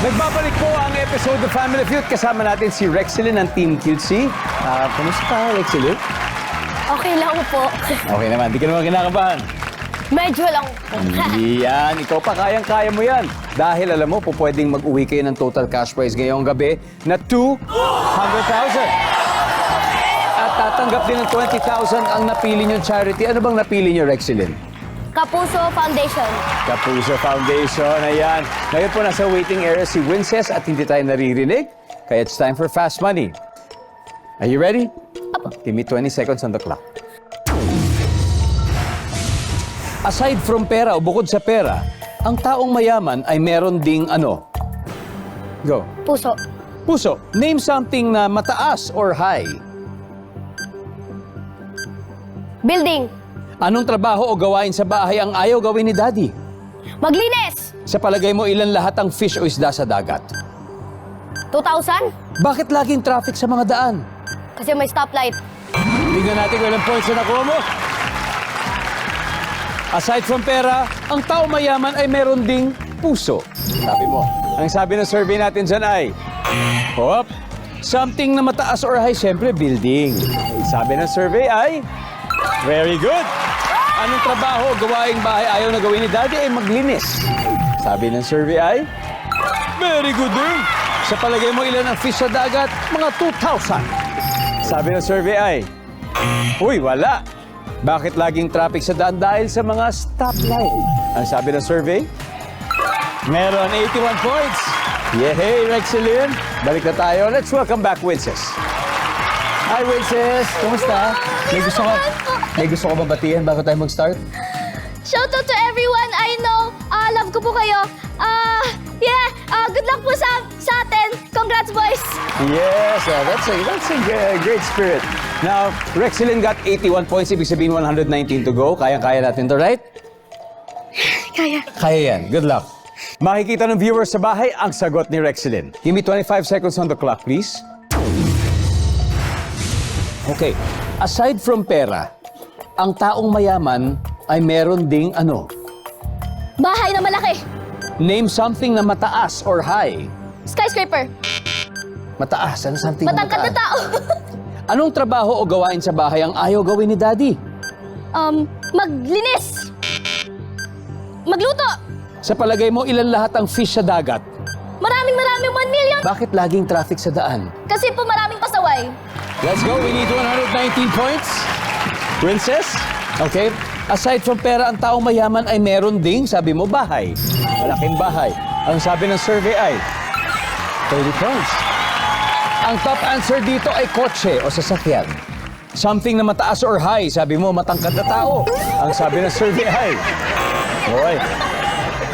Nagbabalik po ang episode of Family Feud. Kasama natin si Rexilyn ng Team Cutesy. Kumusta ka, Rexilyn? Okay lang po. Okay naman, di ka naman kinakabahan. Medyo lang po. Yan, ikaw pa, kayang-kaya mo yan. Dahil alam mo, po pwedeng mag-uwi kayo ng total cash prize ngayong gabi na 200,000. At tatanggap din ng 20,000 ang napili niyong charity. Ano bang napili niyo, Rexilyn? Kapuso Foundation. Kapuso Foundation, ayan. Ngayon po nasa waiting area si Winces at hindi tayo naririnig. Kaya it's time for Fast Money. Are you ready? Apo. Give me 20 seconds on the clock. Aside from pera o bukod sa pera, ang taong mayaman ay meron ding ano? Go. Puso. Puso. Name something na mataas or high. Building. Anong trabaho o gawain sa bahay ang ayaw gawin ni Daddy? Maglinis. Sa palagay mo, ilan lahat ang fish o isda sa dagat? 2,000. Bakit laging traffic sa mga daan? Kasi may stoplight. Tingnan natin kung ilang points na nakuha mo. Aside from pera, ang tao mayaman ay meron ding puso. Sabi mo. Ang sabi ng survey natin dyan ay, hop, something na mataas or high, syempre, building. Sabi ng survey ay, very good. Anong trabaho o gawaing bahay ayaw na gawin ni Daddy ay maglinis? Sabi ng survey ay, very good din. Sa palagay mo, ilan ang fish sa dagat? Mga 2,000. Sabi ng survey ay, uy, wala. Bakit laging traffic sa daan? Dahil sa mga stoplight. Ang sabi ng survey? Meron 81 points. Yehey, Rexilyn. Balik na tayo. Let's welcome back, Winces. Hi, Winces. Kumusta? May gusto ko ba batihan bago tayo mag-start? Shoutout to everyone I know. Love ko po kayo. Good luck po sa atin. Congrats, boys. Yes, that's a great spirit. Now, Rexilyn got 81 points. Ibig sabihin 119 to go. Kaya natin to, right? Kaya. Kaya yan. Good luck. Makikita ng viewers sa bahay ang sagot ni Rexilyn. Give me 25 seconds on the clock, please. Okay. Aside from pera, ang taong mayaman ay meron ding ano? Bahay na malaki. Name something na mataas or high. Skyscraper. Mataas. Ano something na Matangkad na mataas? tao. Anong trabaho o gawain sa bahay ang ayaw gawin ni Daddy? Maglinis. Magluto. Sa palagay mo, ilan lahat ang fish sa dagat? Maraming 1 million. Bakit laging traffic sa daan? Kasi po maraming pasaway. Let's go. We need 119 points. Princess? Okay. Aside from pera, ang taong mayaman ay meron ding, sabi mo, bahay. Malaking bahay. Ang sabi ng survey ay 30 points. Ang top answer dito ay kotse o sasakyan. Something na mataas or high, sabi mo, matangkad na tao. Ang sabi ng survey ay, boy.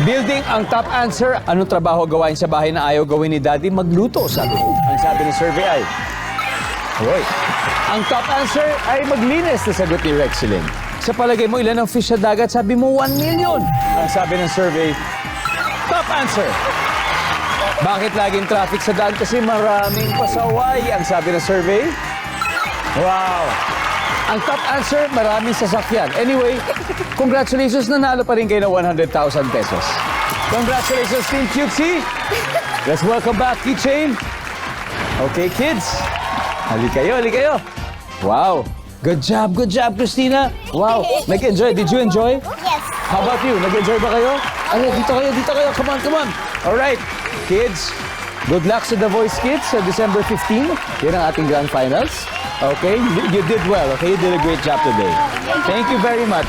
Building, ang top answer, anong trabaho gawain sa bahay na ayaw gawin ni Daddy? Magluto, sabi mo. Ang sabi ng survey ay, boy. Ang top answer ay maglinis, na sagot ni Rexilyn. Sa palagay mo, ilan ang fish sa dagat? Sabi mo, 1 million. Ang sabi ng survey, top answer. Bakit laging traffic sa daan? Kasi maraming pasaway. Ang sabi ng survey, wow. Ang top answer, maraming sasakyan. Anyway, congratulations, nanalo pa rin kayo ng 100,000 pesos. Congratulations, Team Cutesy. Let's welcome back, Keychain. Okay, kids. Hali kayo. Wow. Good job, Christina. Wow. Nag-enjoy. Did you enjoy? Yes. How about you? Nag-enjoy ba kayo? Ay, dito kayo. Come on. All right. Kids, good luck sa The Voice Kids sa December 15. Yan ang ating grand finals. Okay? You did well. Okay? You did a great job today. Thank you very much.